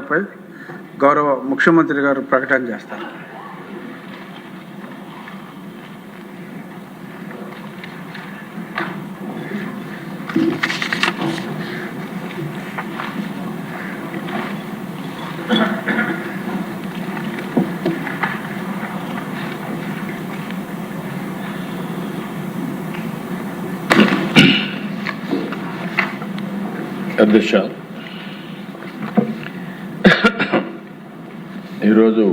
పై గౌరవ ముఖ్యమంత్రి గారు ప్రకటన చేస్తారు. అధ్యక్ష, ఈరోజు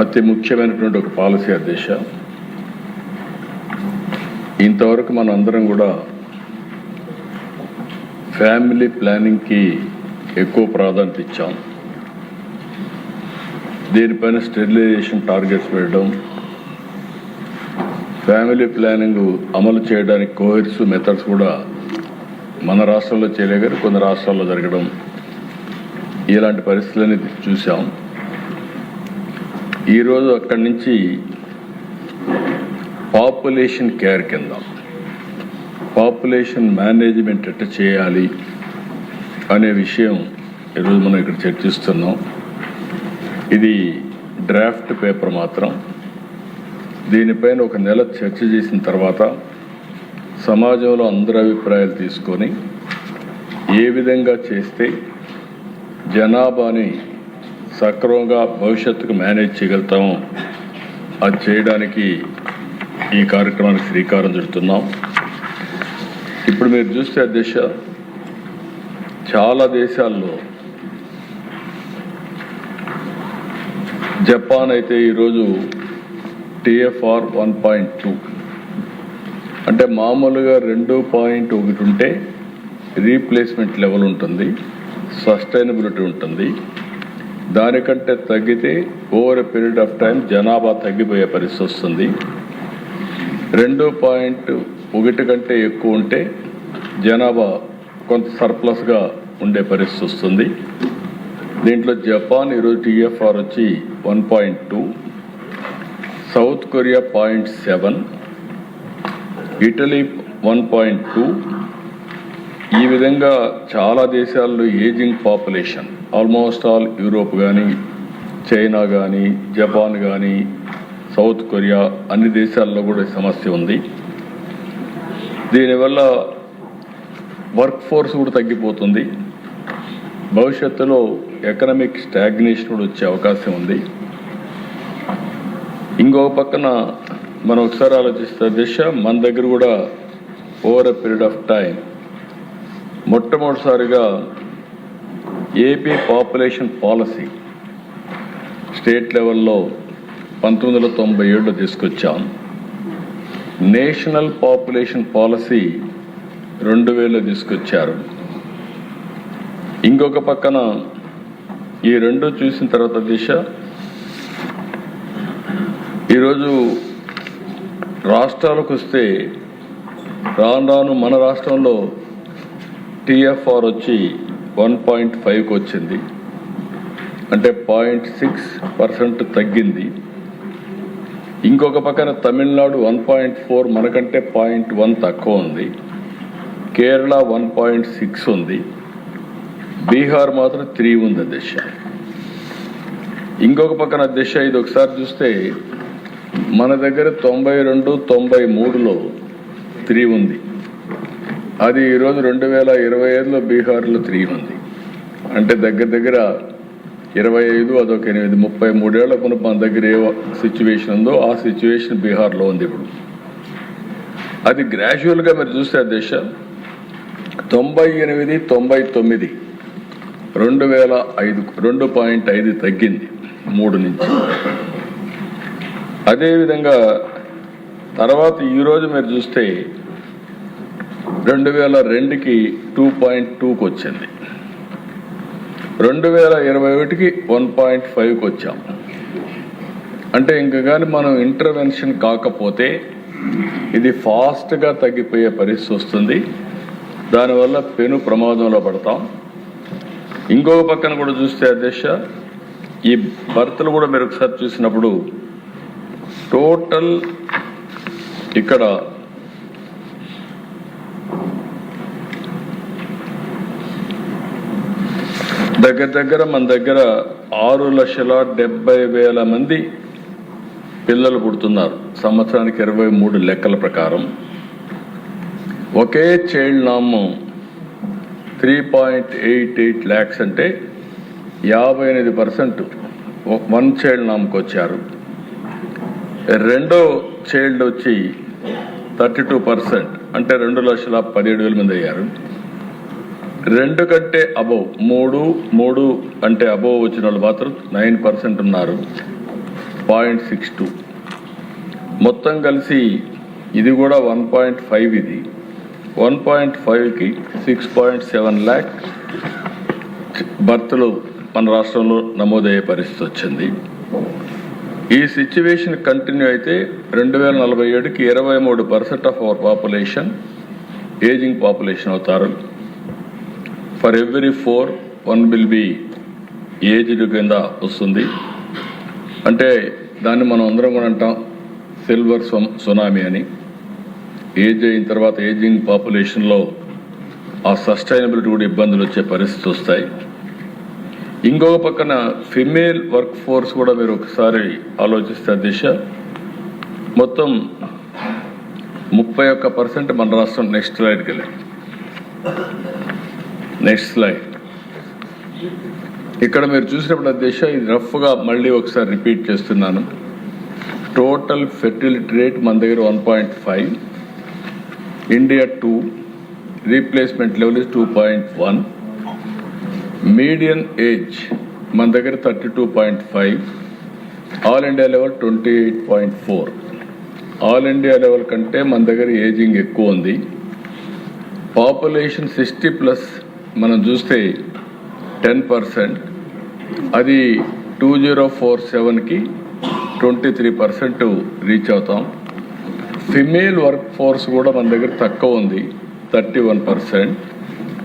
అతి ముఖ్యమైనటువంటి ఒక పాలసీ అధ్యక్ష. ఇంతవరకు మనం అందరం కూడా ఫ్యామిలీ ప్లానింగ్కి ఎక్కువ ప్రాధాన్యత ఇచ్చాం. దీనిపైన స్టెరిలైజేషన్ టార్గెట్స్ పెట్టడం, ఫ్యామిలీ ప్లానింగ్ అమలు చేయడానికి కోహెసివ్ మెథడ్స్ కూడా మన రాష్ట్రంలో చేయలేగారు, కొన్ని రాష్ట్రాల్లో జరగడం, ఇలాంటి పరిస్థితులని చూసాం. ఈరోజు అక్కడి నుంచి పాపులేషన్ కేర్ కింద పాపులేషన్ మేనేజ్మెంట్ ఎట్లా చేయాలి అనే విషయం ఈరోజు మనం ఇక్కడ చర్చిస్తున్నాం. ఇది డ్రాఫ్ట్ పేపర్ మాత్రం. దీనిపైన ఒక నెల చర్చ చేసిన తర్వాత సమాజంలో అందరి అభిప్రాయాలు తీసుకొని ఏ విధంగా చేస్తే జనాభాని సక్రమంగా భవిష్యత్తుకు మేనేజ్ చేయగలుగుతామో అది చేయడానికి ఈ కార్యక్రమానికి శ్రీకారం చుడుతున్నాం. ఇప్పుడు మీరు చూస్తే అధ్యక్ష, చాలా దేశాల్లో, జపాన్ అయితే ఈరోజు TFR 1.2 అంటే మామూలుగా 2.1 ఉంటే రీప్లేస్మెంట్ లెవెల్ ఉంటుంది, సస్టైనబిలిటీ ఉంటుంది. దానికంటే తగ్గితే over a period of time జనాభా తగ్గిపోయే పరిస్థితి వస్తుంది. 2.1 కంటే ఎక్కువ ఉంటే జనాభా కొంత సర్ప్లస్గా ఉండే పరిస్థితి వస్తుంది. దీంట్లో జపాన్ ఈరోజు TFR వచ్చి 1.2, సౌత్ కొరియా 0.7, ఇటలీ 1.2. ఈ విధంగా చాలా దేశాల్లో ageing population, almost all Europe కానీ, చైనా కానీ, జపాన్ కానీ, సౌత్ కొరియా అన్ని దేశాల్లో కూడా సమస్య ఉంది. దీనివల్ల వర్క్ ఫోర్స్ కూడా తగ్గిపోతుంది. భవిష్యత్తులో ఎకనామిక్ స్టాగ్నేషన్ కూడా వచ్చే అవకాశం ఉంది. ఇంకో పక్కన మనం ఒకసారి ఆలోచిస్తే దిశ, మన దగ్గర కూడా over a period of time మొట్టమొదటిసారిగా ఏపీ పాపులేషన్ పాలసీ స్టేట్ లెవెల్లో 1997లో తీసుకొచ్చాం. నేషనల్ పాపులేషన్ పాలసీ 2000లో తీసుకొచ్చారు. ఇంకొక పక్కన ఈ రెండు చూసిన తర్వాత దిశ, ఈరోజు రాష్ట్రాలకు వస్తే రాను మన రాష్ట్రంలో TFR వచ్చి 1.5కి వచ్చింది, అంటే 0.6% తగ్గింది. ఇంకొక పక్కన తమిళనాడు 1.4, మనకంటే 0.1 తక్కువ ఉంది. కేరళ 1.6 ఉంది. బీహార్ మాత్రం 3 ఉంది దిశ. ఇంకొక పక్కన దిశ, ఇది ఒకసారి చూస్తే మన దగ్గర 92, 93లో 3 ఉంది. అది ఈరోజు 2025లో బీహార్లో 3 ఉంది. అంటే దగ్గర 25, అదొక 8, 33 ఏళ్ల మునుపు మన దగ్గర ఏ సిచ్యువేషన్ ఉందో ఆ సిచ్యువేషన్ బీహార్లో ఉంది ఇప్పుడు. అది గ్రాడ్యువల్గా మీరు చూస్తే దిశ 98, 99 2005 2.5 తగ్గింది 3 నుంచి. అదేవిధంగా తర్వాత ఈరోజు మీరు చూస్తే 2002కి 2.2కి వచ్చింది. 2021కి 1.5కి వచ్చాం. అంటే ఇంకా కానీ మనం ఇంటర్వెన్షన్ కాకపోతే ఇది ఫాస్ట్గా తగ్గిపోయే పరిస్థితి వస్తుంది. దానివల్ల పెను ప్రమాదంలో పడతాం. ఇంకొక పక్కన కూడా చూస్తే అధ్యక్ష, ఈ బర్త్లు కూడా మీరు ఒకసారి చూసినప్పుడు టోటల్ ఇక్కడ దగ్గర మన దగ్గర 6,70,000 మంది పిల్లలు పుడుతున్నారు సంవత్సరానికి 23 లెక్కల ప్రకారం. ఒకే చైల్డ్ నామ్ 3.88 lakhs అంటే 58% వన్ చైల్డ్ నామ్కి వచ్చారు. రెండో చైల్డ్ వచ్చి 32% అంటే 2,17,000 మంది అయ్యారు. 2 కంటే అబోవ్ 3 అంటే అబోవ్ వచ్చిన వాళ్ళు మాత్రం 9% ఉన్నారు, 0.62. మొత్తం కలిసి ఇది కూడా 1.5. ఇది 1.5కి 6.7 lakh బర్త్లు మన రాష్ట్రంలో నమోదయ్యే పరిస్థితి వచ్చింది. ఈ సిచ్యువేషన్ కంటిన్యూ అయితే 2047కి 23% of our population ageing population అవుతారు. For every 4 1 will be aged కింద వస్తుంది. అంటే దాన్ని మనం అందరం కూడా అంటాం సిల్వర్ సునామీ అని. ఏజ్ అయిన తర్వాత ఏజింగ్ పాపులేషన్లో ఆ సస్టైనబిలిటీ కూడా ఇబ్బందులు వచ్చే పరిస్థితి వస్తాయి. ఇంకొక పక్కన ఫిమేల్ వర్క్ ఫోర్స్ కూడా మీరు ఒకసారి ఆలోచిస్తే దిశ మొత్తం 31% మన రాష్ట్రం. నెక్స్ట్ స్లైడ్కి వెళ్ళి నెక్స్ట్ స్లైడ్. ఇక్కడ మీరు చూసినప్పుడు దిశ ఇది రఫ్గా మళ్ళీ ఒకసారి రిపీట్ చేస్తున్నాను. టోటల్ ఫెర్టిలిటీ రేట్ మన దగ్గర 1.5, India 2, replacement level is 2.1, median age మన దగ్గర 32.5, all India level 28.4. All India level కంటే మన దగ్గర ఏజింగ్ ఎక్కువ ఉంది. పాపులేషన్ 60+ మనం చూస్తే 10%, అది 2047కి 23% రీచ్ అవుతాం. ఫిమేల్ వర్క్ ఫోర్స్ కూడా మన దగ్గర తక్కువ ఉంది, 31%.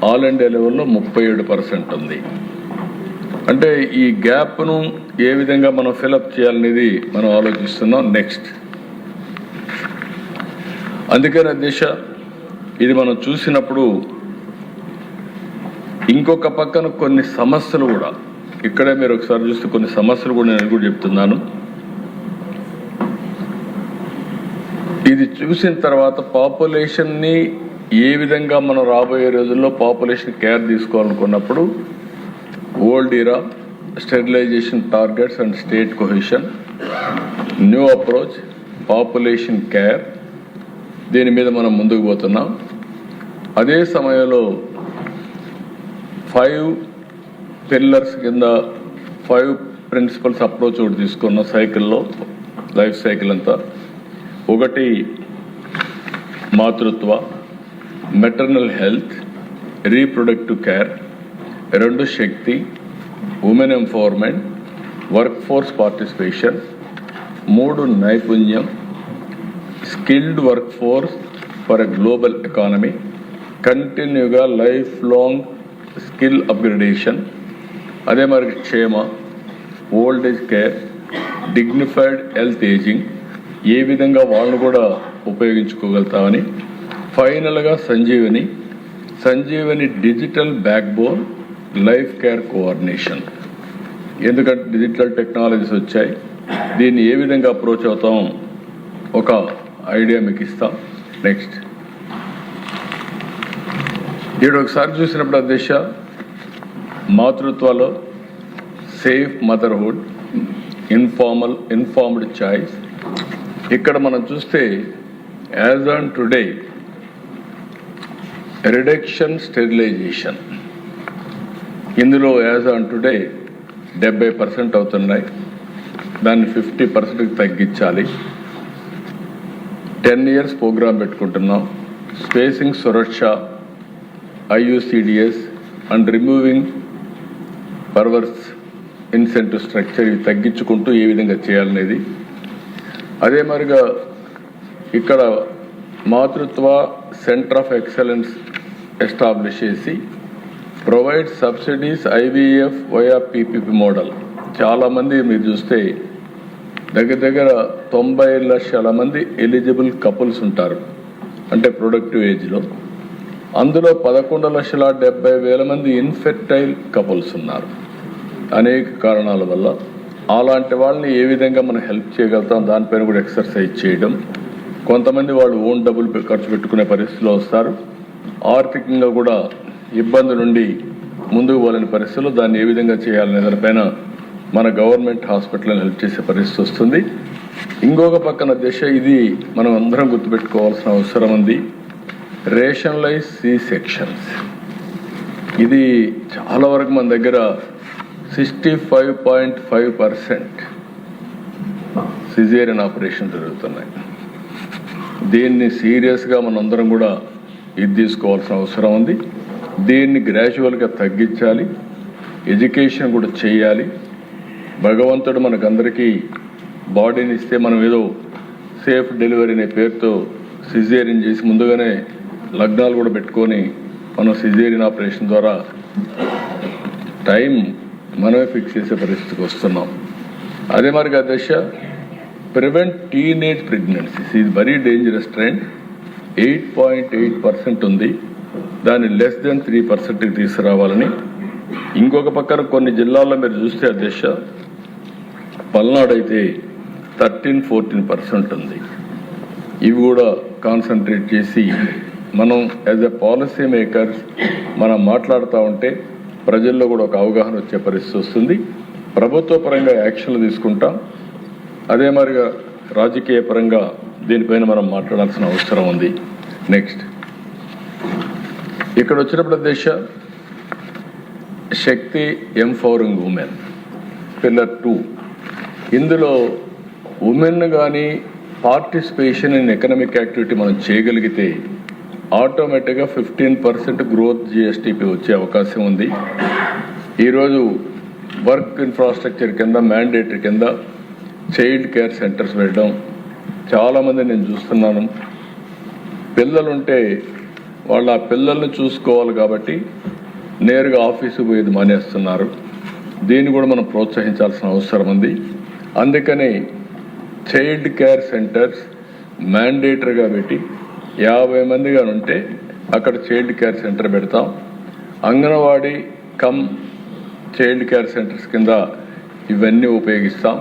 ఆల్ ఇండియా లెవెల్లో 37% ఉంది. అంటే ఈ గ్యాప్ను ఏ విధంగా మనం ఫిలప్ చేయాలనేది మనం ఆలోచిస్తున్నాం. నెక్స్ట్, అందుకనే దిశ ఇది మనం చూసినప్పుడు ఇంకొక పక్కన కొన్ని సమస్యలు కూడా ఇక్కడే మీరు ఒకసారి చూస్తే కొన్ని సమస్యలు కూడా నేను కూడా చెప్తున్నాను. ఇది చూసిన తర్వాత పాపులేషన్ని ఏ విధంగా మనం రాబోయే రోజుల్లో పాపులేషన్ కేర్ తీసుకోవాలనుకున్నప్పుడు old era, sterilisation targets and state cohesion, new approach, population care, దీని మీద మనం ముందుకు పోతున్నాం. అదే సమయంలో 5 పిల్లర్స్ కింద 5 ప్రిన్సిపల్స్ అప్రోచ్ ఒకటి తీసుకున్న సైకిల్లో, లైఫ్ సైకిల్ అంతా. 1 మాతృత్వ, మెటర్నల్ హెల్త్, రీప్రొడక్టివ్ కేర్. 2 శక్తి, women empowerment, work force participation. 3 నైపుణ్యం, skilled work force for a global economy. కంటిన్యూగా లైఫ్ లాంగ్ స్కిల్ అప్గ్రేడేషన్. అదే మరి క్షేమ, old age care, dignified health ageing, ఏ విధంగా వాళ్ళు కూడా ఉపయోగించుకోగలుగుతామని. ఫైనల్గా Sanjeevani digital back bone, life care coordination. ఎందుకంటే డిజిటల్ టెక్నాలజీస్ వచ్చాయి, దీన్ని ఏ విధంగా అప్రోచ్ అవుతాం ఒక ఐడియా మీకు ఇస్తాం. నెక్స్ట్, ఇక్కడ ఒకసారి చూసినప్పుడు దిశ మాతృత్వలో సేఫ్ మదర్హుడ్, ఇన్ఫార్మ్డ్ చాయిస్. ఇక్కడ మనం చూస్తే as on today reduction sterilization, ఇందులో యాజ్ ఆన్ టుడే 70% అవుతున్నాయి. దాన్ని 50%కి తగ్గించాలి. 10 years ప్రోగ్రామ్ పెట్టుకుంటున్నాం. Spacing Suraksha, IUCDS and removing perverse incentive structure, ఇవి తగ్గించుకుంటూ ఏ విధంగా చేయాలనేది. అదే మరిగా ఇక్కడ Matrutva centre of excellence establish చేసి provide subsidies IVF via PPP model. చాలామంది మీరు చూస్తే దగ్గర 90 లక్షల మంది ఎలిజిబుల్ కపుల్స్ ఉంటారు, అంటే ప్రొడక్టివ్ ఏజ్లో. అందులో 11,70,000 మంది ఇన్ఫెర్టైల్ కపుల్స్ ఉన్నారు. అనేక కారణాల వల్ల అలాంటి వాళ్ళని ఏ విధంగా మనం హెల్ప్ చేయగలుగుతాం దానిపైన కూడా ఎక్సర్సైజ్ చేయడం. కొంతమంది వాళ్ళు ఓన్ డబ్బులు ఖర్చు పెట్టుకునే పరిస్థితిలో వస్తారు. ఆర్థికంగా కూడా ఇబ్బంది నుండి ముందుకు పోలేని పరిస్థితుల్లో దాన్ని ఏ విధంగా చేయాలనే దానిపైన మన గవర్నమెంట్ హాస్పిటల్ని హెల్ప్ చేసే పరిస్థితి వస్తుంది. ఇంకొక పక్కన దశ, ఇది మనం అందరం గుర్తుపెట్టుకోవాల్సిన అవసరం ఉంది. రేషనలైజ్ సి సెక్షన్స్, ఇది చాలా వరకు మన దగ్గర 65.5% సిజేరియన్ ఆపరేషన్ జరుగుతున్నాయి. దీన్ని సీరియస్గా మనందరం కూడా ఇది తీసుకోవాల్సిన అవసరం ఉంది. దీన్ని గ్రాడ్యువల్గా తగ్గించాలి, ఎడ్యుకేషన్ కూడా చేయాలి. భగవంతుడు మనకందరికీ బాడీని ఇస్తే మనం ఏదో సేఫ్ డెలివరీ అనే పేరుతో సిజేరియన్ చేసి ముందుగానే లగ్నాలు కూడా పెట్టుకొని మనం సిజేరియన్ ఆపరేషన్ ద్వారా టైం మనమే ఫిక్స్ చేసే పరిస్థితికి వస్తున్నాం. అదే మరిగా దశ, ప్రివెంట్ టీనేజ్ ప్రెగ్నెన్సీస్, ఇది వెరీ డేంజరస్ ట్రెండ్. 8.8% ఉంది. దాన్ని less than 3%కి తీసుకురావాలని. ఇంకొక పక్కన కొన్ని జిల్లాల్లో మీరు చూస్తే దశ, పల్నాడు అయితే 13-14% ఉంది. ఇవి కూడా కాన్సన్ట్రేట్ చేసి మనం యాజ్ ఎ పాలసీ మేకర్స్ మనం మాట్లాడుతూ ఉంటే ప్రజల్లో కూడా ఒక అవగాహన వచ్చే పరిస్థితి వస్తుంది. ప్రభుత్వ పరంగా యాక్షన్లు తీసుకుంటాం. అదే మరిగా రాజకీయ పరంగా దీనిపైన మనం మాట్లాడాల్సిన అవసరం ఉంది. నెక్స్ట్, ఇక్కడ వచ్చినప్పుడు దశ, శక్తి ఎంపవరింగ్ ఉమెన్ పిల్లర్ 2. ఇందులో ఉమెన్ కానీ పార్టిసిపేషన్ ఇన్ ఎకనామిక్ యాక్టివిటీ మనం చేయగలిగితే ఆటోమేటిక్గా 15% గ్రోత్ జిఎస్టిపి వచ్చే అవకాశం ఉంది. ఈరోజు వర్క్ ఇన్ఫ్రాస్ట్రక్చర్ కింద మ్యాండేటరీ కింద చైల్డ్ కేర్ సెంటర్స్ పెట్టడం చాలామంది నేను చూస్తున్నాను. పిల్లలుంటే వాళ్ళు ఆ పిల్లల్ని చూసుకోవాలి కాబట్టి నేరుగా ఆఫీసుకు పోయేది మానేస్తున్నారు. దీన్ని కూడా మనం ప్రోత్సహించాల్సిన అవసరం ఉంది. అందుకని చైల్డ్ కేర్ సెంటర్స్ మ్యాండేటరీగా పెట్టి 50 మందిగా ఉంటే అక్కడ చైల్డ్ కేర్ సెంటర్ పెడతాం. Anganwadi cum child care centres కింద ఇవన్నీ ఉపయోగిస్తాం.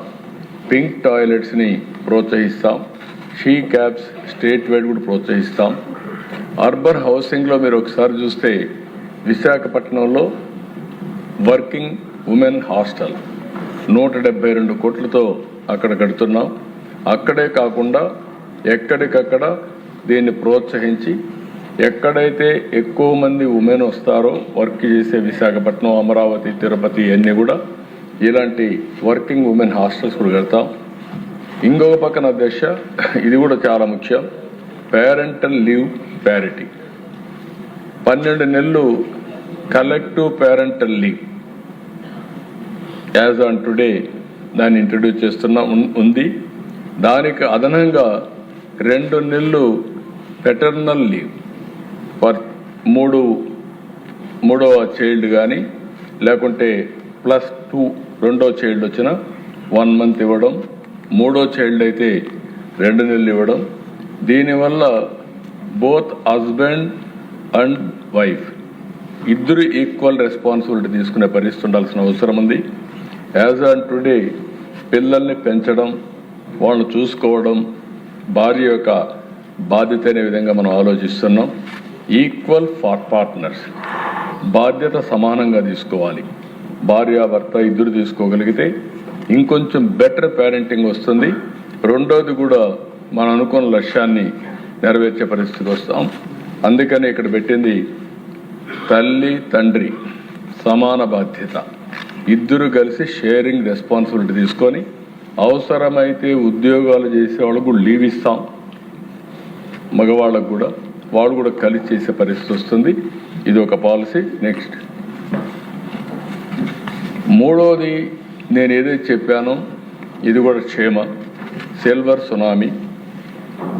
పింక్ టాయిలెట్స్ని ప్రోత్సహిస్తాం. షీ క్యాబ్స్ స్టేట్ వైడ్ కూడా ప్రోత్సహిస్తాం. అర్బన్ హౌసింగ్లో మీరు ఒకసారి చూస్తే విశాఖపట్నంలో వర్కింగ్ ఉమెన్ హాస్టల్ 172 కోట్లతో అక్కడ కడుతున్నాం. అక్కడే కాకుండా ఎక్కడికక్కడ దీన్ని ప్రోత్సహించి ఎక్కడైతే ఎక్కువ మంది ఉమెన్ వస్తారో వర్క్ చేసే విశాఖపట్నం, అమరావతి, తిరుపతి అన్నీ కూడా ఇలాంటి వర్కింగ్ ఉమెన్ హాస్టల్స్ కూడా కడతాం. ఇంకొక పక్కన దశ, ఇది కూడా చాలా ముఖ్యం, పేరెంటల్ లీవ్ ప్యారిటీ. 12 నెలలు collective parental leave as on today దాన్ని ఇంట్రడ్యూస్ చేస్తున్నా ఉంది. దానికి అదనంగా 2 నెలలు పెటర్నల్ లీవ్ ఫర్ మూడవ చైల్డ్ కానీ లేకుంటే +2 రెండో చైల్డ్ వచ్చిన 1 మంత్ ఇవ్వడం, మూడో చైల్డ్ అయితే 2 నెలలు ఇవ్వడం. దీనివల్ల బోత్ హస్బెండ్ అండ్ వైఫ్ ఇద్దరు ఈక్వల్ రెస్పాన్సిబిలిటీ తీసుకునే పరిస్థితి ఉండాల్సిన అవసరం ఉంది. యాజ్ ఆన్ టుడే పిల్లల్ని పెంచడం, వాళ్ళని చూసుకోవడం భార్య యొక్క బాధ్యత అనే విధంగా మనం ఆలోచిస్తున్నాం. ఈక్వల్ పార్ట్నర్స్, బాధ్యత సమానంగా తీసుకోవాలి. భార్య భర్త ఇద్దరు తీసుకోగలిగితే ఇంకొంచెం బెటర్ పేరెంటింగ్ వస్తుంది. రెండోది కూడా మనం అనుకున్న లక్ష్యాన్ని నెరవేర్చే పరిస్థితికి వస్తాం. అందుకని ఇక్కడ పెట్టింది తల్లి తండ్రి సమాన బాధ్యత, ఇద్దరు కలిసి షేరింగ్ రెస్పాన్సిబిలిటీ తీసుకొని అవసరమైతే ఉద్యోగాలు చేసే వాళ్ళకు కూడా లీవ్ ఇస్తాం. మగవాళ్ళకు కూడా వాళ్ళు కూడా కలిసి చేసే పరిస్థితి వస్తుంది. ఇది ఒక పాలసీ. నెక్స్ట్, మూడోది నేను ఏదైతే చెప్పానో ఇది కూడా క్షేమ సిల్వర్ సునామీ.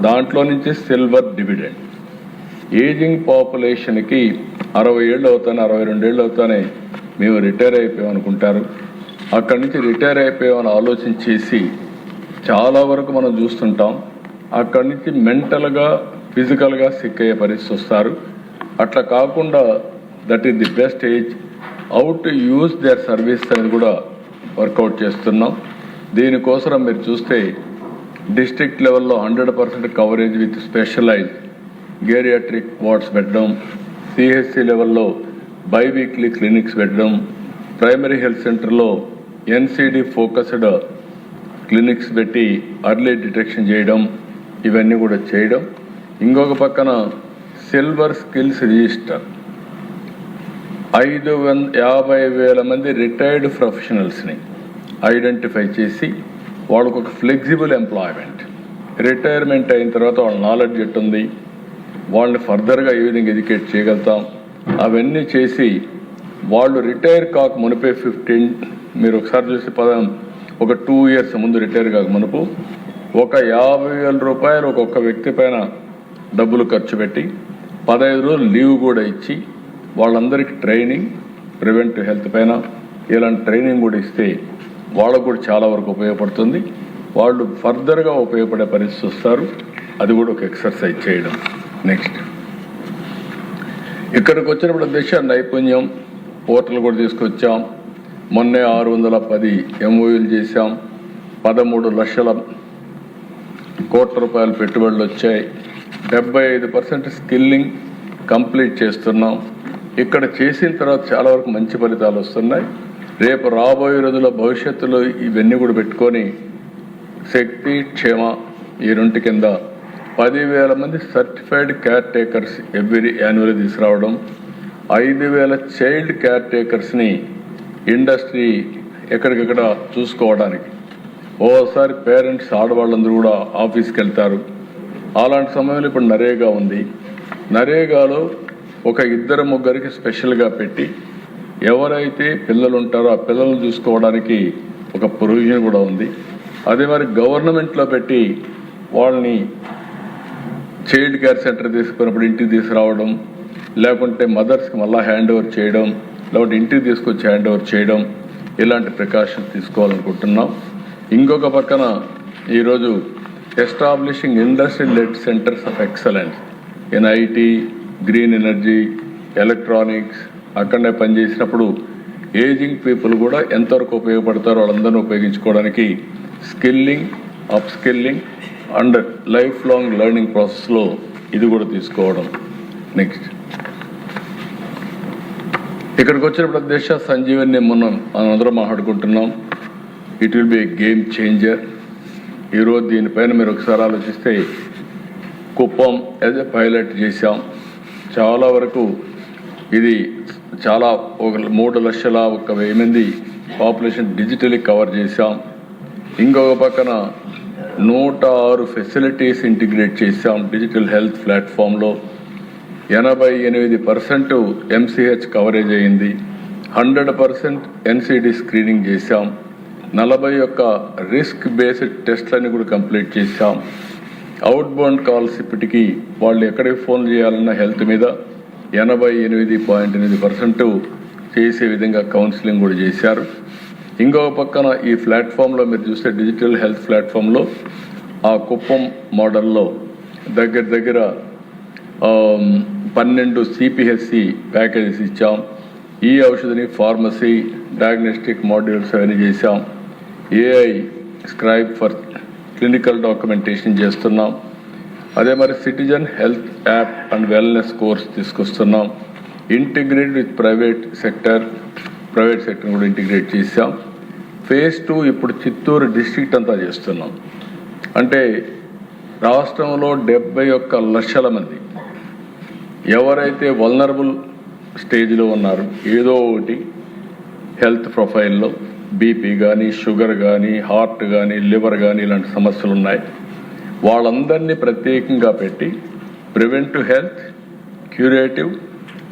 దాంట్లో నుంచి సిల్వర్ డివిడెండ్. ఏజింగ్ పాపులేషన్కి 60 ఏళ్ళు అవుతానే 62 ఏళ్ళు అవుతానే మేము రిటైర్ అయిపోయాం అనుకుంటారు. అక్కడి నుంచి రిటైర్ అయిపోయామని ఆలోచన చేసి చాలా వరకు మనం చూస్తుంటాం. అక్కడి నుంచి మెంటల్గా ఫిజికల్గా సిక్ అయ్యే పరిస్థితి వస్తారు. అట్లా కాకుండా that is the best age how to use their service అనేది కూడా వర్కౌట్ చేస్తున్నాం. దీనికోసం మీరు చూస్తే డిస్ట్రిక్ట్ లెవెల్లో 100% కవరేజ్ విత్ స్పెషలైజ్ గేరియాట్రిక్ వార్డ్స్ పెట్టడం, సిహెచ్సి లెవెల్లో బైవీక్లీ క్లినిక్స్ పెట్టడం, ప్రైమరీ హెల్త్ సెంటర్లో ఎన్సిడి ఫోకస్డ్ క్లినిక్స్ పెట్టి అర్లీ డిటెక్షన్ చేయడం, ఇవన్నీ కూడా చేయడం. ఇంకొక పక్కన సిల్వర్ స్కిల్స్ రిజిస్టర్ 50,000 మంది రిటైర్డ్ ప్రొఫెషనల్స్ని ఐడెంటిఫై చేసి వాళ్ళకు ఒక ఫ్లెక్సిబుల్ ఎంప్లాయ్మెంట్, రిటైర్మెంట్ అయిన తర్వాత వాళ్ళ నాలెడ్జ్ ఎట్టుంది, వాళ్ళని ఫర్దర్గా ఏ విధంగా ఎడ్యుకేట్ చేయగలుగుతాం, అవన్నీ చేసి వాళ్ళు రిటైర్ కాక మునిపే 15 మీరు ఒకసారి చూసి ఒక 2 years ముందు రిటైర్ కాక మునుపు ఒక 50,000 రూపాయలు ఒక్కొక్క వ్యక్తి పైన డబ్బులు ఖర్చు పెట్టి 15 రోజులు లీవ్ కూడా ఇచ్చి వాళ్ళందరికీ ట్రైనింగ్, ప్రివెంటివ్ హెల్త్ పైన ఇలాంటి ట్రైనింగ్ కూడా ఇస్తే వాళ్ళకు కూడా చాలా వరకు ఉపయోగపడుతుంది. వాళ్ళు ఫర్దర్గా ఉపయోగపడే పరిస్థితి వస్తారు. అది కూడా ఒక ఎక్సర్సైజ్ చేయడం. నెక్స్ట్ ఇక్కడికి వచ్చినప్పుడు దిశ నైపుణ్యం పోర్టల్ కూడా తీసుకొచ్చాం. మొన్నే 610 MOUలు చేశాం. 13 లక్షల కోట్ల రూపాయల పెట్టుబడులు వచ్చాయి. 75% స్కిల్లింగ్ కంప్లీట్ చేస్తున్నాం. ఇక్కడ చేసిన తర్వాత చాలా వరకు మంచి ఫలితాలు వస్తున్నాయి. రేపు రాబోయే రోజుల్లో భవిష్యత్తులో ఇవన్నీ కూడా పెట్టుకొని శక్తి, క్షేమ ఈ 2 కింద 10,000 మంది certified care takers every annual తీసుకురావడం, 5,000 చైల్డ్ కేర్ టేకర్స్ని ఇండస్ట్రీ ఎక్కడికక్కడ చూసుకోవడానికి. ఓసారి పేరెంట్స్ ఆడవాళ్ళందరూ కూడా ఆఫీస్కి వెళ్తారు. అలాంటి సమయంలో ఇప్పుడు నరేగా ఉంది. నరేగాలో ఒక 2-3 స్పెషల్గా పెట్టి ఎవరైతే పిల్లలు ఉంటారో ఆ పిల్లలను చూసుకోవడానికి ఒక ప్రొవిజన్ కూడా ఉంది. అదే మరి గవర్నమెంట్లో పెట్టి వాళ్ళని చైల్డ్ కేర్ సెంటర్ తీసుకున్నప్పుడు ఇంటికి తీసుకురావడం, లేకుంటే మదర్స్కి మళ్ళీ హ్యాండ్ ఓవర్ చేయడం, లేకుంటే ఇంటికి తీసుకొచ్చి హ్యాండ్ ఓవర్ చేయడం, ఇలాంటి ప్రికాషన్స్ తీసుకోవాలనుకుంటున్నాం. ఇంకొక పక్కన ఈరోజు establishing industry led centres of excellence in IT, green energy, electronics. అక్కడనే పనిచేసినప్పుడు ఏజింగ్ పీపుల్ కూడా ఎంతవరకు ఉపయోగపడతారో వాళ్ళందరినీ ఉపయోగించుకోవడానికి skilling, up skilling and life long learning ప్రాసెస్లో ఇది కూడా తీసుకోవడం. నెక్స్ట్ ఇక్కడికి వచ్చినప్పుడు దేశ సంజీవని మనం అందరం మాట్లాడుకుంటున్నాం. It will be A game changer. ఈరోజు దీనిపైన మీరు ఒకసారి ఆలోచిస్తే కుప్పం యాజ్ ఎ పైలట్ చేశాం. చాలా వరకు ఇది చాలా 3,01,000 మంది పాపులేషన్ డిజిటలీ కవర్ చేశాం. ఇంకొక పక్కన 106 ఫెసిలిటీస్ ఇంటిగ్రేట్ చేశాం డిజిటల్ హెల్త్ ప్లాట్ఫామ్లో. 88% MCH కవరేజ్ అయింది. 100% NCD స్క్రీనింగ్ చేశాం. 41 రిస్క్ బేస్డ్ టెస్ట్లని కూడా కంప్లీట్ చేశాం. అవుట్ బౌండ్ కాల్స్ ఇప్పటికీ వాళ్ళు ఎక్కడికి ఫోన్ చేయాలన్న హెల్త్ మీద 88.8% చేసే విధంగా కౌన్సిలింగ్ కూడా చేశారు. ఇంకొక పక్కన ఈ ప్లాట్ఫామ్లో మీరు చూస్తే డిజిటల్ హెల్త్ ప్లాట్ఫామ్లో ఆ కుప్పం మోడల్లో దగ్గర 12 CPHC ప్యాకేజెస్ ఇచ్చాం. ఈ ఔషధిని ఫార్మసీ, డయాగ్నోస్టిక్ మాడ్యూల్స్ అవన్నీ చేశాం. AI scribe for clinical documentation చేస్తున్నాం. అదే మరి citizen health app and wellness course తీసుకొస్తున్నాం. ఇంటిగ్రేట్ విత్ ప్రైవేట్ సెక్టర్ కూడా ఇంటిగ్రేట్ చేశాం. phase 2 ఇప్పుడు చిత్తూరు డిస్ట్రిక్ట్ అంతా చేస్తున్నాం. అంటే రాష్ట్రంలో 71 లక్షల మంది ఎవరైతే వల్నరబుల్ స్టేజ్లో ఉన్నారు, ఏదో ఒకటి హెల్త్ ప్రొఫైల్లో బీపీ కానీ, షుగర్ కానీ, హార్ట్ కానీ, లివర్ కానీ ఇలాంటి సమస్యలు ఉన్నాయి, వాళ్ళందరినీ ప్రత్యేకంగా పెట్టి preventive health, curative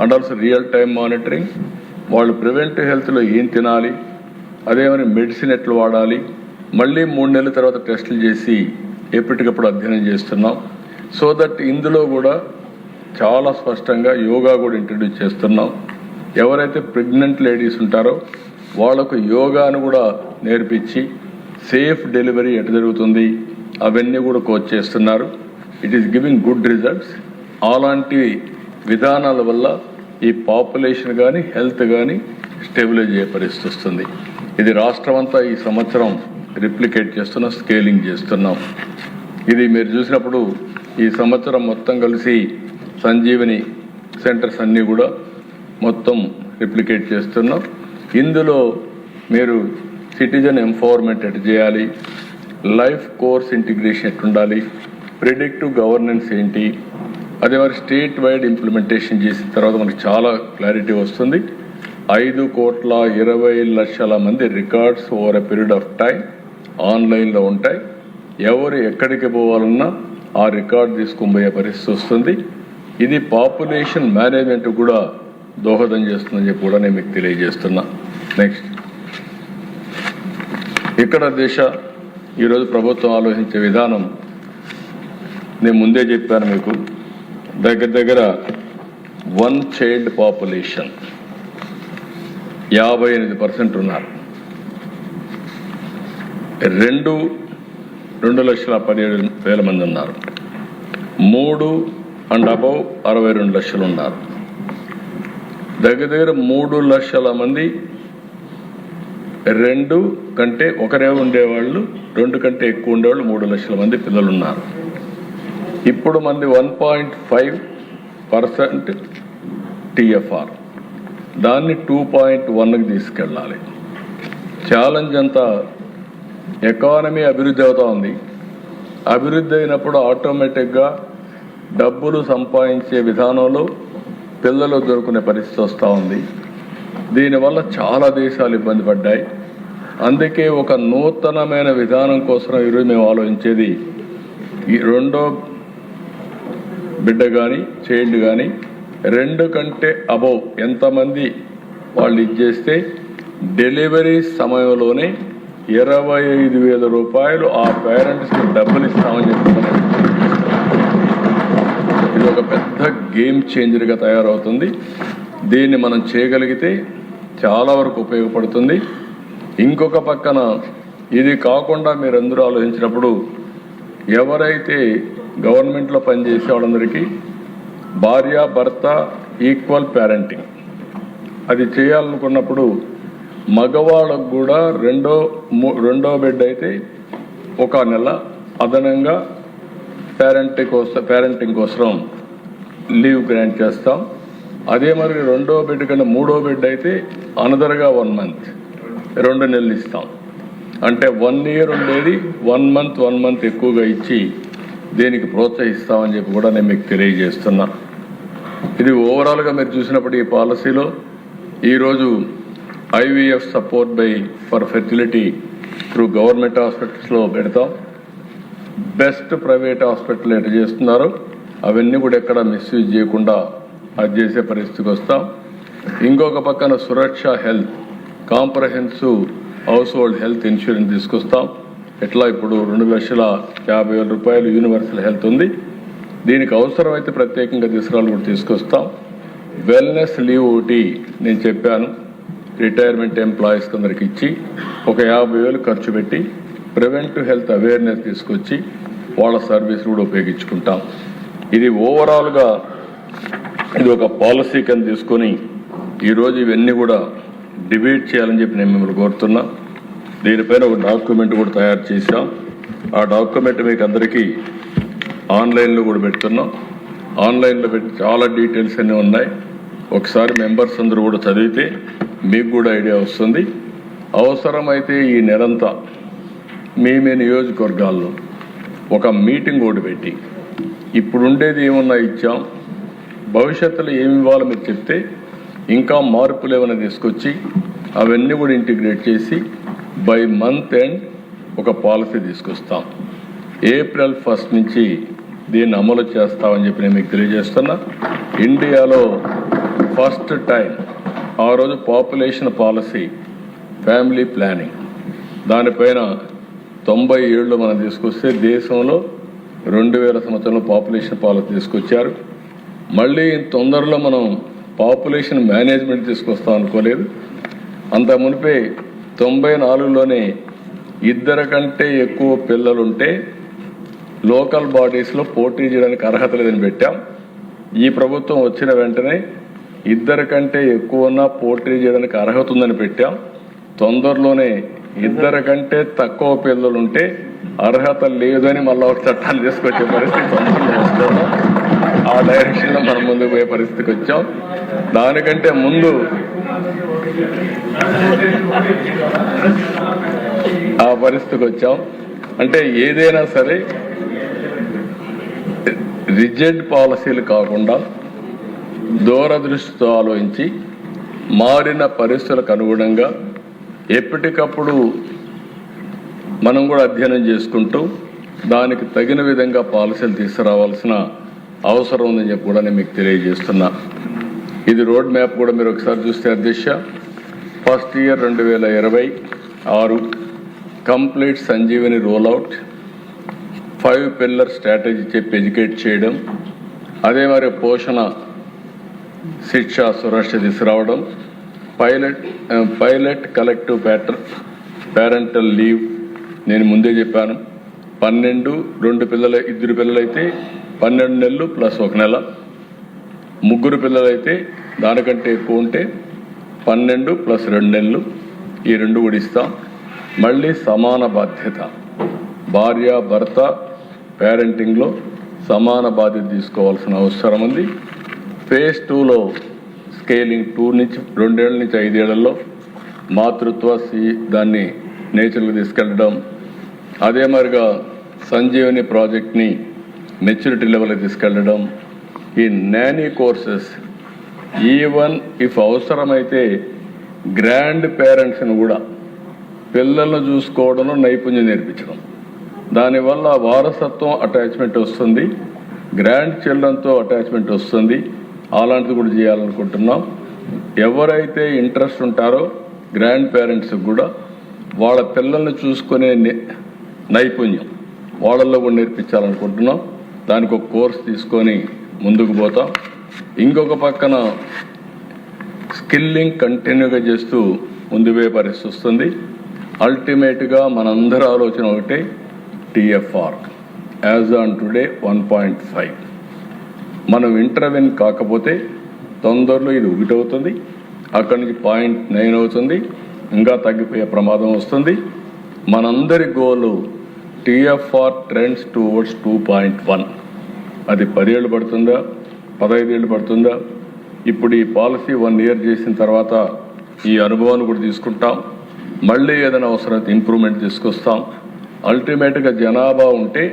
and also real time monitoring, వాళ్ళు ప్రివెంటివ్ హెల్త్లో ఏం తినాలి, అదేమని మెడిసిన్ ఎట్లా వాడాలి, మళ్ళీ 3 నెలల తర్వాత టెస్టులు చేసి ఎప్పటికప్పుడు అధ్యయనం చేస్తున్నాం. సో దట్ ఇందులో కూడా చాలా స్పష్టంగా యోగా కూడా ఇంట్రడ్యూస్ చేస్తున్నాం. ఎవరైతే ప్రెగ్నెంట్ లేడీస్ ఉంటారో వాళ్లకు యోగాను కూడా నేర్పించి సేఫ్ డెలివరీ ఎట్లా జరుగుతుంది అవన్నీ కూడా కోచ్ చేస్తున్నారు. It is giving good results. అలాంటి విధానాల వల్ల ఈ పాపులేషన్ కానీ హెల్త్ కానీ స్టెబిలైజ్ అయ్యే పరిస్థితి వస్తుంది. ఇది రాష్ట్రం అంతా ఈ సంవత్సరం రిప్లికేట్ చేస్తున్నాం, స్కేలింగ్ చేస్తున్నాం. ఇది మీరు చూసినప్పుడు ఈ సంవత్సరం మొత్తం కలిసి సంజీవని సెంటర్స్ అన్నీ కూడా మొత్తం రిప్లికేట్ చేస్తున్నాం. ఇందులో మీరు సిటిజన్ ఎంపవర్మెంట్ ఎట్ చేయాలి, లైఫ్ కోర్స్ ఇంటిగ్రేషన్ ఎట్టుండాలి, ప్రిడిక్టివ్ గవర్నెన్స్ ఏంటి, అదే మరి స్టేట్ వైడ్ ఇంప్లిమెంటేషన్ చేసిన తర్వాత మనకి చాలా క్లారిటీ వస్తుంది. 5,20,00,000 మంది records over a period of time ఆన్లైన్లో ఉంటాయి. ఎవరు ఎక్కడికి పోవాలన్నా ఆ రికార్డ్ తీసుకొని పోయే పరిస్థితి వస్తుంది. ఇది పాపులేషన్ మేనేజ్మెంట్ కూడా దోహదం చేస్తుందని చెప్పి కూడా నేను మీకు తెలియజేస్తున్నా. నెక్స్ట్, ఇక్కడ ఈరోజు ప్రభుత్వం ఆలోచించే విధానం నేను ముందే చెప్పాను మీకు. దగ్గర 1 చైల్డ్ పాపులేషన్ 58% ఉన్నారు. 2,17,000 మంది ఉన్నారు. 3 అండ్ అబౌవ్ 62 లక్షలు ఉన్నారు. దగ్గర 3 లక్షల మంది 2 కంటే ఒకరే ఉండేవాళ్ళు, 2 కంటే ఎక్కువ ఉండేవాళ్ళు 3 లక్షల మంది పిల్లలు ఉన్నారు. ఇప్పుడు మంది 1.5% TFR, దాన్ని 2.1కి తీసుకెళ్ళాలి. ఛాలెంజ్ అంతా ఎకానమీ అభివృద్ధి అవుతూ ఉంది. అభివృద్ధి అయినప్పుడు ఆటోమేటిక్గా డబ్బులు సంపాదించే విధానంలో పిల్లలు దొరుకునే పరిస్థితి వస్తూ ఉంది. దీనివల్ల చాలా దేశాలు ఇబ్బంది పడ్డాయి. అందుకే ఒక నూతనమైన విధానం కోసం ఈరోజు మేము ఆలోచించేది, ఈ 2వ బిడ్డ కానీ చైల్డ్ కానీ 2 కంటే అబౌవ్ ఎంతమంది వాళ్ళు ఇచ్చేస్తే డెలివరీ సమయంలోనే 25,000 రూపాయలు ఆ పేరెంట్స్కి డబ్బులు ఇస్తామని చెప్తున్నారు. ఇది ఒక పెద్ద గేమ్ చేంజర్గా తయారవుతుంది. దీన్ని మనం చేయగలిగితే చాలా వరకు ఉపయోగపడుతుంది. ఇంకొక పక్కన ఇది కాకుండా మీరందరూ ఆలోచించినప్పుడు ఎవరైతే గవర్నమెంట్లో పనిచేసే వాళ్ళందరికీ భార్య భర్త ఈక్వల్ పేరెంటింగ్ అది చేయాలనుకున్నప్పుడు మగవాళ్ళకు కూడా రెండో బిడ్డ అయితే 1 నెల అదనంగా పేరెంటింగ్ కోసం లీవ్ గ్రాంట్ చేస్తాం. అదే మరి 2వ బిడ్డ కన్నా 3వ బిడ్డ అయితే అనదర్గా 1 మంత్ 2 నెలలు ఇస్తాం. అంటే 1 ఇయర్ ఉండేది 1 మంత్ ఎక్కువగా ఇచ్చి దీనికి ప్రోత్సహిస్తామని చెప్పి కూడా నేను మీకు తెలియజేస్తున్నా. ఇది ఓవరాల్గా మీరు చూసినప్పుడు ఈ పాలసీలో ఈరోజు IVF support for fertility through government హాస్పిటల్స్లో పెడతాం. బెస్ట్ ప్రైవేట్ హాస్పిటల్ ఎట్లా చేస్తున్నారో అవన్నీ కూడా ఎక్కడ మిస్యూజ్ చేయకుండా అది చేసే పరిస్థితికి వస్తాం. ఇంకొక పక్కన Suraksha health comprehensive household health insurance తీసుకొస్తాం. ఎట్లా ఇప్పుడు 2,50,000 రూపాయలు యూనివర్సల్ హెల్త్ ఉంది. దీనికి అవసరమైతే ప్రత్యేకంగా తీసుకురాలు కూడా తీసుకొస్తాం. వెల్నెస్ లీవ్ ఒకటి నేను చెప్పాను, రిటైర్మెంట్ ఎంప్లాయీస్ అందరికి ఇచ్చి ఒక 50,000 ఖర్చు పెట్టి ప్రివెంటివ్ హెల్త్ అవేర్నెస్ తీసుకొచ్చి వాళ్ళ సర్వీస్ కూడా ఉపయోగించుకుంటాం. ఇది ఓవరాల్గా ఇది ఒక పాలసీ కింద తీసుకొని ఈరోజు ఇవన్నీ కూడా డిబేట్ చేయాలని చెప్పి నేను మిమ్మల్ని కోరుతున్నా. దీనిపైన ఒక డాక్యుమెంట్ కూడా తయారు చేశాం. ఆ డాక్యుమెంట్ మీకు అందరికీ ఆన్లైన్లో కూడా పెడుతున్నాం. ఆన్లైన్లో పెట్టి చాలా డీటెయిల్స్ అన్నీ ఉన్నాయి. ఒకసారి మెంబర్స్ అందరూ కూడా చదివితే మీకు కూడా ఐడియా వస్తుంది. అవసరమైతే ఈ నెలంతా మీ నియోజకవర్గాల్లో ఒక మీటింగ్ కూడా పెట్టి ఇప్పుడు ఉండేది ఏమన్నా ఇచ్చాం, భవిష్యత్తులో ఏమి ఇవ్వాలో మీరు చెప్తే ఇంకా మార్పులు ఏమైనా తీసుకొచ్చి అవన్నీ కూడా ఇంటిగ్రేట్ చేసి బై మంత్ ఎండ్ ఒక పాలసీ తీసుకొస్తాం. April 1 నుంచి దీన్ని అమలు చేస్తామని చెప్పి నేను మీకు తెలియజేస్తున్నా. ఇండియాలో ఫస్ట్ టైం ఆ రోజు పాపులేషన్ పాలసీ ఫ్యామిలీ ప్లానింగ్ దానిపైన 97లో మనం తీసుకొస్తే దేశంలో 2000 సంవత్సరంలో పాపులేషన్ పాలసీ తీసుకొచ్చారు. మళ్ళీ తొందరలో మనం పాపులేషన్ మేనేజ్మెంట్ తీసుకొస్తాం అనుకోలేదు. అంత మునిపే 94లోనే 2 కంటే ఎక్కువ పిల్లలుంటే లోకల్ బాడీస్లో పోటీ చేయడానికి అర్హత లేదని పెట్టాం. ఈ ప్రభుత్వం వచ్చిన వెంటనే 2 కంటే ఎక్కువ ఉన్న పోటీ చేయడానికి అర్హత ఉందని పెట్టాం. తొందరలోనే 2 కంటే తక్కువ పిల్లలు ఉంటే అర్హత లేదని మళ్ళీ ఒక చట్టాన్ని తీసుకొచ్చే పరిస్థితి తొందరలో వస్తున్నాం. ఆ డైరెక్షన్ లో మనం ముందుకు పోయే పరిస్థితికి వచ్చాం. దానికంటే ముందు ఆ పరిస్థితికి వచ్చాం. అంటే ఏదైనా సరే రిజిడ్ పాలసీలు కాకుండా దూరదృష్టితో ఆలోచించి మారిన పరిస్థితులకు అనుగుణంగా ఎప్పటికప్పుడు మనం కూడా అధ్యయనం చేసుకుంటూ దానికి తగిన విధంగా పాలసీలు తీసుకురావాల్సిన అవసరం ఉందని చెప్పి కూడా నేను మీకు తెలియజేస్తున్నా. ఇది రోడ్ మ్యాప్ కూడా మీరు ఒకసారి చూస్తే అధ్యక్ష, first year 2026 complete Sanjeevani rollout, 5 pillar strategy చెప్పి ఎడ్యుకేట్ చేయడం, అదే మరి పోషణ శిక్ష సురక్ష తీసుకురావడం, పైలట్ కలెక్టివ్ పేరెంటల్ లీవ్ నేను ముందే చెప్పాను. 12 2 పిల్లలైతే 12 నెలలు ప్లస్ 1 నెల, 3 పిల్లలైతే దానికంటే ఎక్కువ ఉంటే 12 ప్లస్ 2 నెలలు, ఈ 2 కూడా ఇస్తాం. మళ్ళీ సమాన బాధ్యత, భార్య భర్త పేరెంటింగ్లో సమాన బాధ్యత తీసుకోవాల్సిన అవసరం ఉంది. ఫేజ్ 2లో స్కేలింగ్ 2 నుంచి 2 ఏళ్ల నుంచి 5 ఏళ్లలో మాతృత్వ దాన్ని నేచర్కి తీసుకెళ్ళడం, అదే మరిగా సంజీవని ప్రాజెక్ట్ని మెచ్యూరిటీ లెవెల్కి తీసుకెళ్ళడం, ఈ నానీ కోర్సెస్ ఈవెన్ ఇఫ్ అవసరమైతే గ్రాండ్ పేరెంట్స్ని కూడా పిల్లలను చూసుకోవడంలో నైపుణ్యం నేర్పించడం, దానివల్ల వారసత్వం అటాచ్మెంట్ వస్తుంది, గ్రాండ్ చిల్డ్రన్తో అటాచ్మెంట్ వస్తుంది. అలాంటిది కూడా చేయాలనుకుంటున్నాం. ఎవరైతే ఇంట్రెస్ట్ ఉంటారో గ్రాండ్ పేరెంట్స్కి కూడా వాళ్ళ పిల్లల్ని చూసుకునే నైపుణ్యం వాళ్ళల్లో కూడా నేర్పించాలనుకుంటున్నాం. దానికి ఒక కోర్స్ తీసుకొని ముందుకు పోతాం. ఇంకొక పక్కన స్కిల్లింగ్ కంటిన్యూగా చేస్తూ ముందు పోయే పరిస్థితి వస్తుంది. అల్టిమేట్గా మనందరి ఆలోచన ఒకటే, టిఎఫ్ఆర్ యాజ్ ఆన్ టుడే 1.5. మనం ఇంటర్వెన్ కాకపోతే తొందరలో ఇది 1 అవుతుంది, అక్కడి నుంచి 0.9 అవుతుంది, ఇంకా తగ్గిపోయే ప్రమాదం వస్తుంది. మనందరి గోలు టిఎఫ్ఆర్ ట్రెండ్స్ టువర్డ్స్ 2.1. అది 10 ఏళ్ళు పడుతుందా, 15 ఏళ్ళు పడుతుందా? ఇప్పుడు ఈ పాలసీ 1 ఇయర్ చేసిన తర్వాత ఈ అనుభవాన్ని కూడా తీసుకుంటాం. మళ్ళీ ఏదైనా అవసరమైతే ఇంప్రూవ్మెంట్ తీసుకొస్తాం. అల్టిమేట్గా జనాభా ఉంటే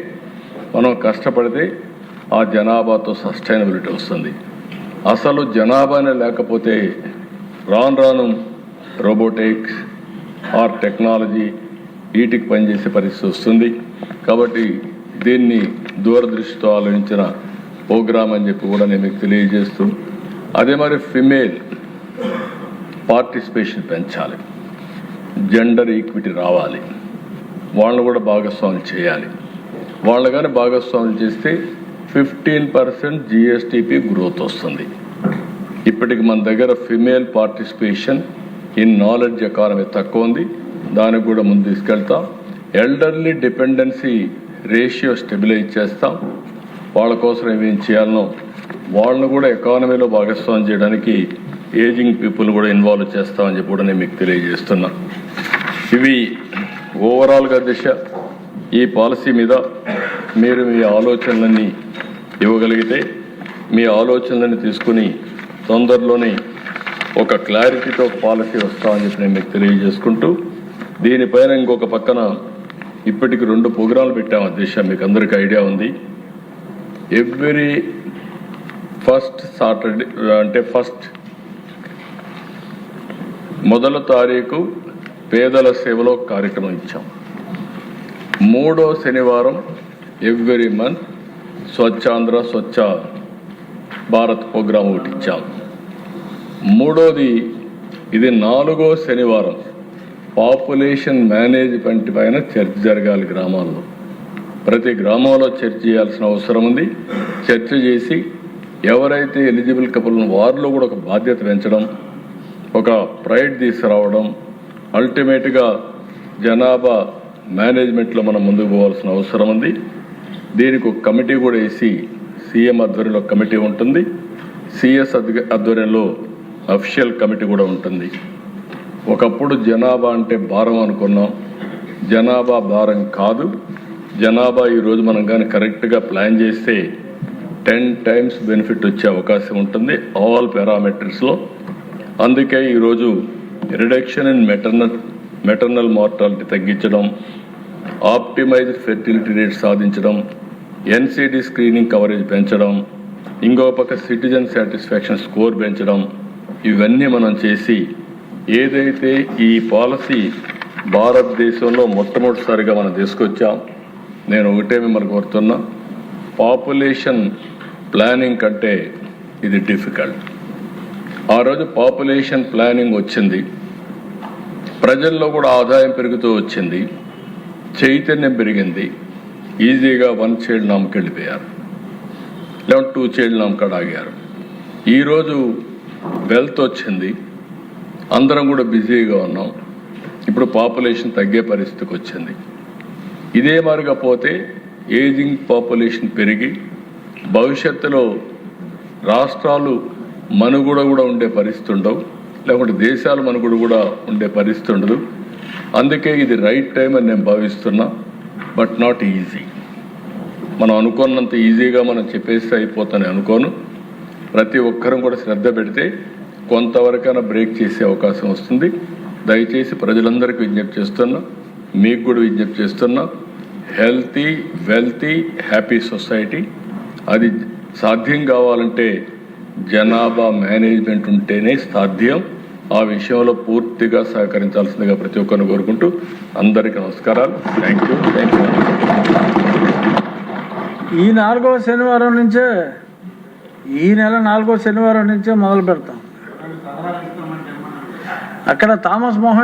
మనం కష్టపడితే ఆ జనాభాతో సస్టైనబిలిటీ వస్తుంది. అసలు జనాభానే లేకపోతే రాను రోబోటిక్స్ ఆర్ టెక్నాలజీ వీటికి పనిచేసే పరిస్థితి వస్తుంది. కాబట్టి దీన్ని దూరదృష్టితో ఆలోచించిన ప్రోగ్రామ్ అని చెప్పి కూడా నేను మీకు తెలియజేస్తూ, అదే మరి ఫిమేల్ పార్టిసిపేషన్ పెంచాలి, జెండర్ ఈక్విటీ రావాలి, వాళ్ళని కూడా భాగస్వామ్యం చేయాలి. వాళ్ళు కానీ భాగస్వామ్యం చేస్తే 15% జిఎస్టిపి గ్రోత్ వస్తుంది. ఇప్పటికి మన దగ్గర female participation in knowledge economy తక్కువ ఉంది, దానికి కూడా ముందు తీసుకెళ్తాం. ఎల్డర్లీ డిపెండెన్సీ రేషియో స్టెబిలైజ్ చేస్తాం. వాళ్ళ కోసం ఏమేం చేయాలనో వాళ్ళను కూడా ఎకానమీలో భాగస్వామ్యం చేయడానికి ఏజింగ్ పీపుల్ కూడా ఇన్వాల్వ్ చేస్తామని చెప్పి కూడా నేను మీకు తెలియజేస్తున్నా. ఇవి ఓవరాల్గా దిశ. ఈ పాలసీ మీద మీరు మీ ఆలోచనలన్నీ ఇవ్వగలిగితే, మీ ఆలోచనలన్నీ తీసుకుని తొందరలోనే ఒక క్లారిటీతో ఒక పాలసీ వస్తామని చెప్పి నేను మీకు తెలియజేసుకుంటూ, దీనిపైన ఇంకొక పక్కన ఇప్పటికి 2 ప్రోగ్రాంలు పెట్టాము అధ్యక్ష. మీకు అందరికీ ఐడియా ఉంది. ఎవ్రీ ఫస్ట్ సాటర్డే అంటే మొదటి తారీఖు పేదల సేవలో కార్యక్రమం ఇచ్చాం. 3వ శనివారం every month Swachhandhra Swachh Bharat programme ఒకటి ఇచ్చాం. 3వది ఇది 4వ శనివారం పాపులేషన్ మేనేజ్మెంట్ పైన చర్చ జరగాలి. గ్రామాల్లో ప్రతి గ్రామంలో చర్చ చేయాల్సిన అవసరం ఉంది. చర్చ చేసి ఎవరైతే ఎలిజిబుల్ కపుల్ వారిలో కూడా ఒక బాధ్యత పెంచడం, ఒక ప్రైడ్ తీసుకురావడం, అల్టిమేట్గా జనాభా మేనేజ్మెంట్లో మనం ముందుకు పోవాల్సిన అవసరం ఉంది. దీనికి ఒక కమిటీ కూడా వేసి సీఎం ఆధ్వర్యంలో కమిటీ ఉంటుంది, సిఎస్ ఆధ్వర్యంలో అఫీషియల్ కమిటీ కూడా ఉంటుంది. ఒకప్పుడు జనాభా అంటే భారం అనుకున్నాం, జనాభా భారం కాదు. జనాభా ఈరోజు మనం కానీ కరెక్ట్గా ప్లాన్ చేస్తే 10 times బెనిఫిట్ వచ్చే అవకాశం ఉంటుంది ఆల్ పారామీటర్స్లో. అందుకే ఈరోజు రిడక్షన్ ఇన్ మెటర్నల్ మార్టాలిటీ తగ్గించడం, ఆప్టిమైజ్డ్ ఫెర్టిలిటీ రేట్ సాధించడం, ఎన్సిడి స్క్రీనింగ్ కవరేజ్ పెంచడం, ఇంకో పక్క సిటిజన్ సాటిస్ఫాక్షన్ స్కోర్ పెంచడం, ఇవన్నీ మనం చేసి ఏదైతే ఈ పాలసీ భారతదేశంలో మొట్టమొదటిసారిగా మనం తీసుకొచ్చాం. నేను ఒకటే మిమ్మల్ని కోరుతున్నా, పాపులేషన్ ప్లానింగ్ కంటే ఇది డిఫికల్ట్. ఆ రోజు పాపులేషన్ ప్లానింగ్ వచ్చింది, ప్రజల్లో కూడా ఆదాయం పెరుగుతూ వచ్చింది, చైతన్యం పెరిగింది, ఈజీగా 1 child నామకి వెళ్ళిపోయారు, లేకపోతే 2 child నామకాడ ఆగారు. ఈరోజు వెల్త్ వచ్చింది, అందరం కూడా బిజీగా ఉన్నాం, ఇప్పుడు పాపులేషన్ తగ్గే పరిస్థితికి వచ్చింది. ఇదే మాదిరిగా పోతే ఏజింగ్ పాపులేషన్ పెరిగి భవిష్యత్తులో రాష్ట్రాలు మనుగడ కూడా ఉండే పరిస్థితి ఉండవు, లేకుంటే దేశాలు మనుగడ కూడా ఉండే పరిస్థితి ఉండదు. అందుకే ఇది రైట్ టైం అని నేను భావిస్తున్నా. But not easy. మనం అనుకున్నంత ఈజీగా మనం చెప్పేస్తే అయిపోతానని అనుకోను. ప్రతి ఒక్కరం కూడా శ్రద్ధ పెడితే కొంతవరకైనా బ్రేక్ చేసే అవకాశం వస్తుంది. దయచేసి ప్రజలందరికీ విజ్ఞప్తి చేస్తున్నా, మీకు కూడా విజ్ఞప్తి చేస్తున్నా, హెల్తీ వెల్తీ హ్యాపీ సొసైటీ అది సాధ్యం కావాలంటే జనాభా మేనేజ్మెంట్ ఉంటేనే సాధ్యం. ఆ విషయంలో పూర్తిగా సహకరించాల్సిందిగా ప్రతి ఒక్కరిని కోరుకుంటూ అందరికీ నమస్కారాలు. Thank you. ఈ 4వ శనివారం నుంచే, ఈ నెల 4వ శనివారం నుంచే మొదలు పెడతాం. అక్కడ థామస్ మోహన్